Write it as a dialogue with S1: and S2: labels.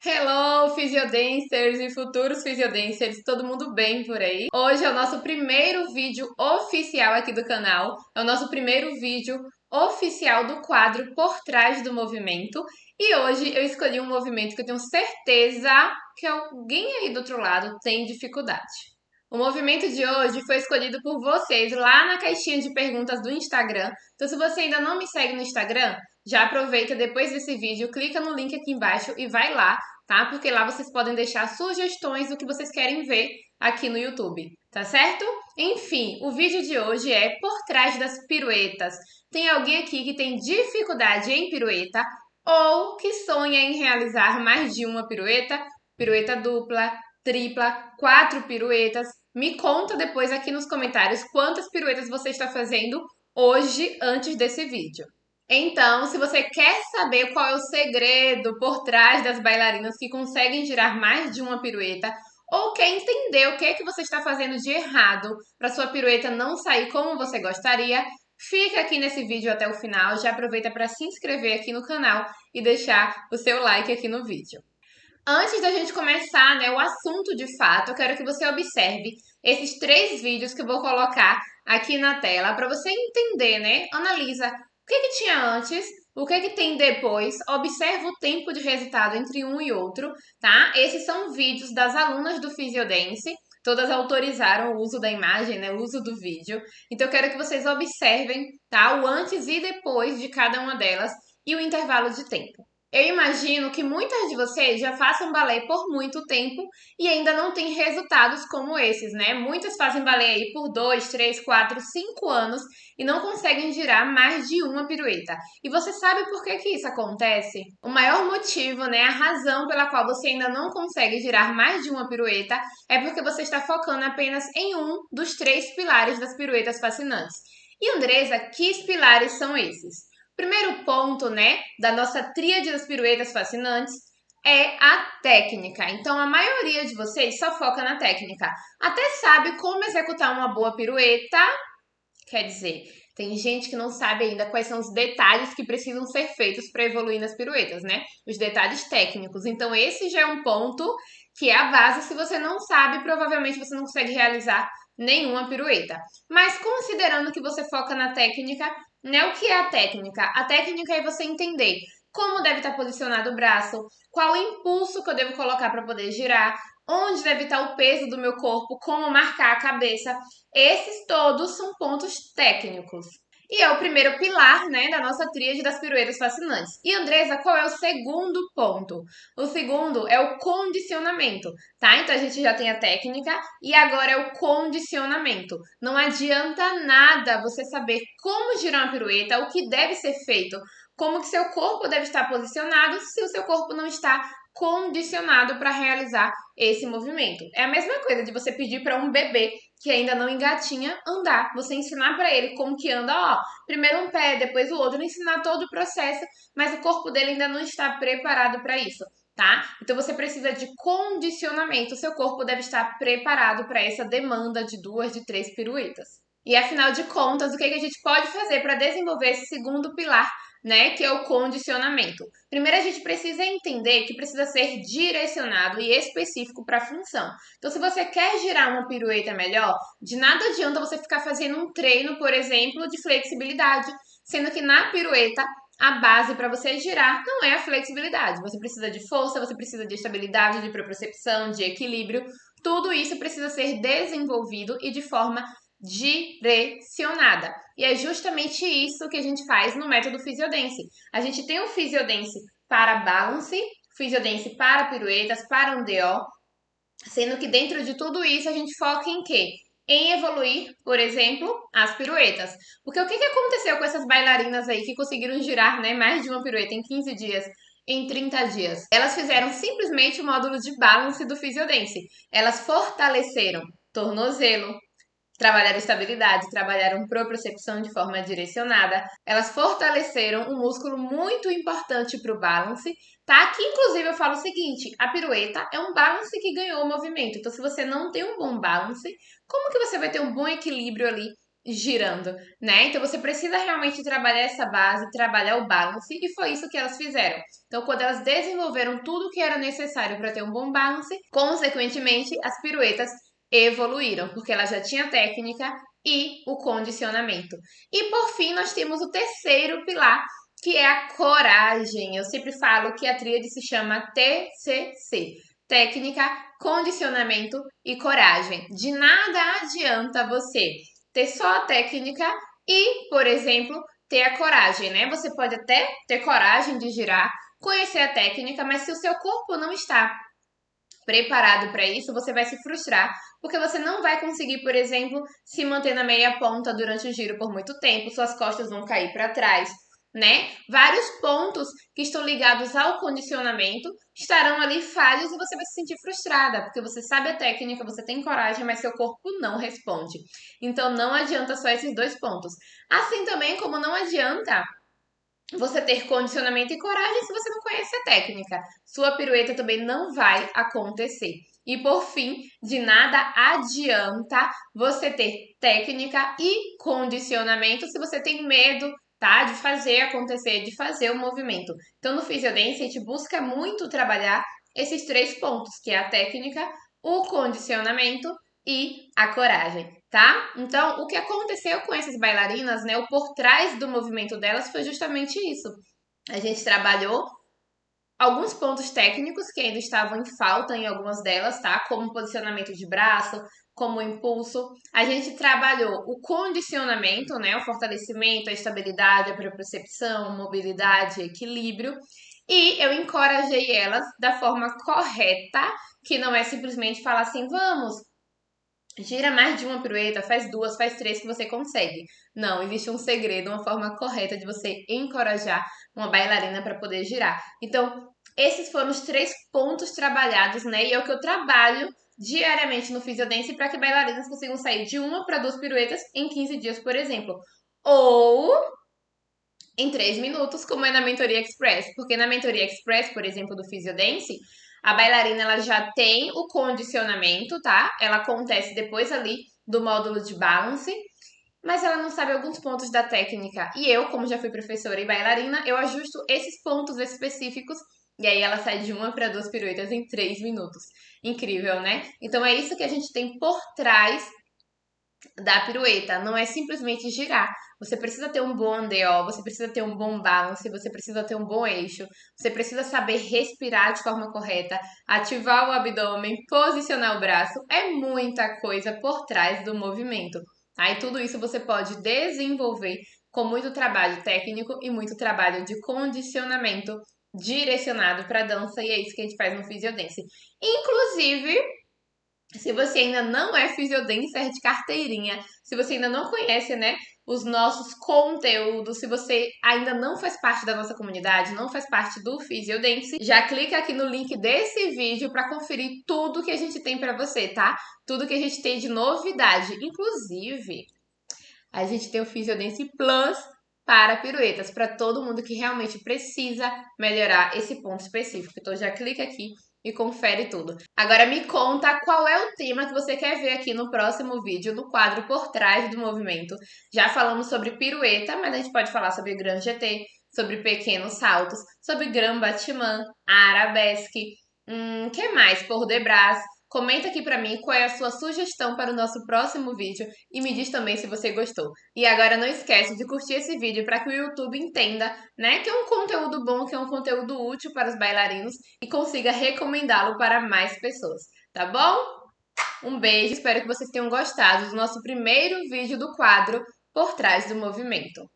S1: Hello, fisiodancers e futuros fisiodancers, todo mundo bem por aí? Hoje é o nosso primeiro vídeo oficial aqui do canal, é o nosso primeiro vídeo oficial do quadro Por Trás do Movimento e hoje eu escolhi um movimento que eu tenho certeza que alguém aí do outro lado tem dificuldade. O movimento de hoje foi escolhido por vocês lá na caixinha de perguntas do Instagram, então se você ainda não me segue no Instagram, já aproveita depois desse vídeo, clica no link aqui embaixo e vai lá, tá? Porque lá vocês podem deixar sugestões do que vocês querem ver aqui no YouTube, tá certo? Enfim, o vídeo de hoje é por trás das piruetas. Tem alguém aqui que tem dificuldade em pirueta ou que sonha em realizar mais de uma pirueta? Pirueta dupla, tripla, 4 piruetas. Me conta depois aqui nos comentários quantas piruetas você está fazendo hoje antes desse vídeo. Então, se você quer saber qual é o segredo por trás das bailarinas que conseguem girar mais de uma pirueta, ou quer entender o que é que você está fazendo de errado para sua pirueta não sair como você gostaria, fica aqui nesse vídeo até o final. Já aproveita para se inscrever aqui no canal e deixar o seu like aqui no vídeo. Antes da gente começar, né, o assunto de fato, eu quero que você observe esses 3 vídeos que eu vou colocar aqui na tela para você entender, né? Analisa o que tinha antes, o que tem depois, observa o tempo de resultado entre um e outro, tá? Esses são vídeos das alunas do Physiodance, todas autorizaram o uso da imagem, né, o uso do vídeo. Então eu quero que vocês observem, tá, o antes e depois de cada uma delas e o intervalo de tempo. Eu imagino que muitas de vocês já façam balé por muito tempo e ainda não têm resultados como esses, né? Muitas fazem balé aí por 2, 3, 4, 5 anos e não conseguem girar mais de uma pirueta. E você sabe por que isso acontece? O maior motivo, né, a razão pela qual você ainda não consegue girar mais de uma pirueta é porque você está focando apenas em um dos 3 pilares das piruetas fascinantes. E Andresa, que pilares são esses? Primeiro ponto, né, da nossa tríade das piruetas fascinantes é a técnica. Então, a maioria de vocês só foca na técnica. Até sabe como executar uma boa pirueta, quer dizer, tem gente que não sabe ainda quais são os detalhes que precisam ser feitos para evoluir nas piruetas, né? Os detalhes técnicos. Então, esse já é um ponto que é a base. Se você não sabe, provavelmente você não consegue realizar nenhuma pirueta. Mas considerando que você foca na técnica, né? O que é a técnica? A técnica é você entender como deve estar posicionado o braço, qual o impulso que eu devo colocar para poder girar, onde deve estar o peso do meu corpo, como marcar a cabeça. Esses todos são pontos técnicos. E é o primeiro pilar, né, da nossa tríade das piruetas fascinantes. E Andresa, qual é o segundo ponto? O segundo é o condicionamento, tá? Então a gente já tem a técnica e agora é o condicionamento. Não adianta nada você saber como girar uma pirueta, o que deve ser feito, como que seu corpo deve estar posicionado, se o seu corpo não está condicionado para realizar esse movimento. É a mesma coisa de você pedir para um bebê que ainda não engatinha andar, você ensinar para ele como que anda, ó, primeiro um pé, depois o outro, ensinar todo o processo, mas o corpo dele ainda não está preparado para isso, tá? Então você precisa de condicionamento, o seu corpo deve estar preparado para essa demanda de 2, de 3 piruetas. E afinal de contas, o que a gente pode fazer para desenvolver esse segundo pilar, né, que é o condicionamento? Primeiro a gente precisa entender que precisa ser direcionado e específico para a função. Então, se você quer girar uma pirueta melhor, de nada adianta você ficar fazendo um treino, por exemplo, de flexibilidade, sendo que na pirueta a base para você girar não é a flexibilidade. Você precisa de força, você precisa de estabilidade, de propriocepção, de equilíbrio. Tudo isso precisa ser desenvolvido e de forma direcionada. E é justamente isso que a gente faz no método Physiodance. A gente tem o Physiodance para balance, Physiodance para piruetas, para um DO, sendo que dentro de tudo isso a gente foca em quê? Em evoluir, por exemplo, as piruetas. Porque o que aconteceu com essas bailarinas aí que conseguiram girar, né, mais de uma pirueta em 15 dias, em 30 dias? Elas fizeram simplesmente o módulo de balance do Physiodance. Elas fortaleceram tornozelo, trabalharam estabilidade, trabalharam propriocepção de forma direcionada. Elas fortaleceram um músculo muito importante para o balance, tá? Que inclusive eu falo o seguinte, a pirueta é um balance que ganhou o movimento. Então se você não tem um bom balance, como que você vai ter um bom equilíbrio ali girando, né? Então você precisa realmente trabalhar essa base, trabalhar o balance, e foi isso que elas fizeram. Então, quando elas desenvolveram tudo o que era necessário para ter um bom balance, consequentemente, as piruetas evoluíram, porque ela já tinha técnica e o condicionamento. E por fim, nós temos o terceiro pilar, que é a coragem. Eu sempre falo que a tríade se chama TCC. Técnica, condicionamento e coragem. De nada adianta você ter só a técnica e, por exemplo, ter a coragem, né? Você pode até ter coragem de girar, conhecer a técnica, mas se o seu corpo não está preparado para isso, você vai se frustrar, porque você não vai conseguir, por exemplo, se manter na meia ponta durante o giro por muito tempo, suas costas vão cair para trás, né? Vários pontos que estão ligados ao condicionamento estarão ali falhos e você vai se sentir frustrada, porque você sabe a técnica, você tem coragem, mas seu corpo não responde. Então não adianta só esses dois pontos. Assim também como não adianta você ter condicionamento e coragem se você não conhece a técnica. Sua pirueta também não vai acontecer. E por fim, de nada adianta você ter técnica e condicionamento se você tem medo, tá, de fazer acontecer, de fazer o movimento. Então no Physiodance a gente busca muito trabalhar esses três pontos, que é a técnica, o condicionamento e a coragem, tá? Então, o que aconteceu com essas bailarinas, né, o por trás do movimento delas foi justamente isso. A gente trabalhou alguns pontos técnicos que ainda estavam em falta em algumas delas, tá? Como posicionamento de braço, como impulso. A gente trabalhou o condicionamento, né, o fortalecimento, a estabilidade, a propriocepção, mobilidade, equilíbrio. E eu encorajei elas da forma correta, que não é simplesmente falar assim, vamos, gira mais de uma pirueta, faz duas, faz três que você consegue. Não, existe um segredo, uma forma correta de você encorajar uma bailarina para poder girar. Então, esses foram os três pontos trabalhados, né? E é o que eu trabalho diariamente no Physiodance para que bailarinas consigam sair de uma para duas piruetas em 15 dias, por exemplo. Ou em 3 minutos, como é na Mentoria Express. Porque na Mentoria Express, por exemplo, do Physiodance, a bailarina ela já tem o condicionamento, tá? Ela acontece depois ali do módulo de balance, mas ela não sabe alguns pontos da técnica. E eu, como já fui professora e bailarina, eu ajusto esses pontos específicos e aí ela sai de uma para duas piruetas em 3 minutos. Incrível, né? Então é isso que a gente tem por trás da pirueta. Não é simplesmente girar. Você precisa ter um bom andeó, você precisa ter um bom balance, você precisa ter um bom eixo, você precisa saber respirar de forma correta, ativar o abdômen, posicionar o braço. É muita coisa por trás do movimento. Aí tudo isso você pode desenvolver com muito trabalho técnico e muito trabalho de condicionamento direcionado para dança, e é isso que a gente faz no Physiodance. Inclusive, se você ainda não é Physiodancer de carteirinha, se você ainda não conhece, né, os nossos conteúdos, se você ainda não faz parte da nossa comunidade, não faz parte do Physiodance, já clica aqui no link desse vídeo para conferir tudo que a gente tem para você, tá? Tudo que a gente tem de novidade. Inclusive, a gente tem o Physiodance Plus para piruetas, para todo mundo que realmente precisa melhorar esse ponto específico. Então já clica aqui e confere tudo. Agora me conta qual é o tema que você quer ver aqui no próximo vídeo, no quadro Por Trás do Movimento. Já falamos sobre pirueta, mas a gente pode falar sobre Grand GT, sobre pequenos saltos, sobre Grand Batiment, arabesque, que mais? Por de Bras. Comenta aqui pra mim qual é a sua sugestão para o nosso próximo vídeo e me diz também se você gostou. E agora não esquece de curtir esse vídeo para que o YouTube entenda, né, que é um conteúdo bom, que é um conteúdo útil para os bailarinos e consiga recomendá-lo para mais pessoas, tá bom? Um beijo, espero que vocês tenham gostado do nosso primeiro vídeo do quadro Por Trás do Movimento.